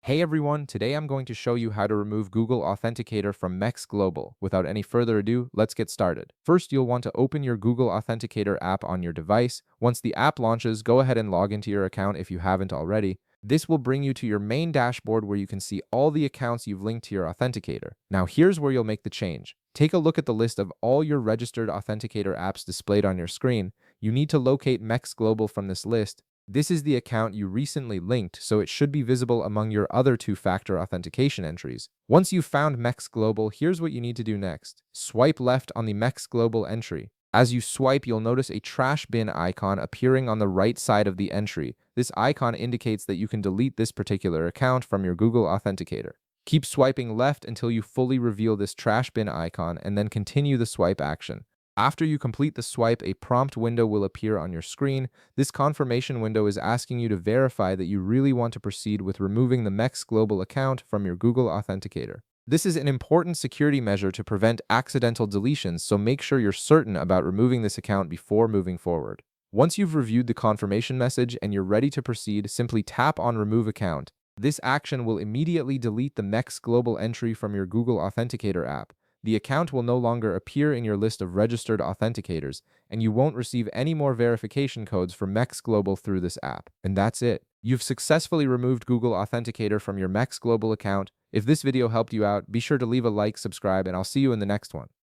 Hey everyone, today I'm going to show you how to remove Google Authenticator from MEXC Global. Without any further ado, let's get started. First, you'll want to open your Google Authenticator app on your device. Once the app launches, go ahead and log into your account if you haven't already. This will bring you to your main dashboard where you can see all the accounts you've linked to your Authenticator. Now here's where you'll make the change. Take a look at the list of all your registered Authenticator apps displayed on your screen. You need to locate MEXC Global from this list. This is the account you recently linked, so it should be visible among your other two-factor authentication entries. Once you've found MEXC Global, here's what you need to do next. Swipe left on the MEXC Global entry. As you swipe, you'll notice a trash bin icon appearing on the right side of the entry. This icon indicates that you can delete this particular account from your Google Authenticator. Keep swiping left until you fully reveal this trash bin icon and then continue the swipe action. After you complete the swipe, a prompt window will appear on your screen. This confirmation window is asking you to verify that you really want to proceed with removing the MEXC Global account from your Google Authenticator. This is an important security measure to prevent accidental deletions, so make sure you're certain about removing this account before moving forward. Once you've reviewed the confirmation message and you're ready to proceed, simply tap on Remove Account. This action will immediately delete the MEXC Global entry from your Google Authenticator app. The account will no longer appear in your list of registered authenticators, and you won't receive any more verification codes from MEXC Global through this app. And that's it. You've successfully removed Google Authenticator from your MEXC Global account. If this video helped you out, be sure to leave a like, subscribe, and I'll see you in the next one.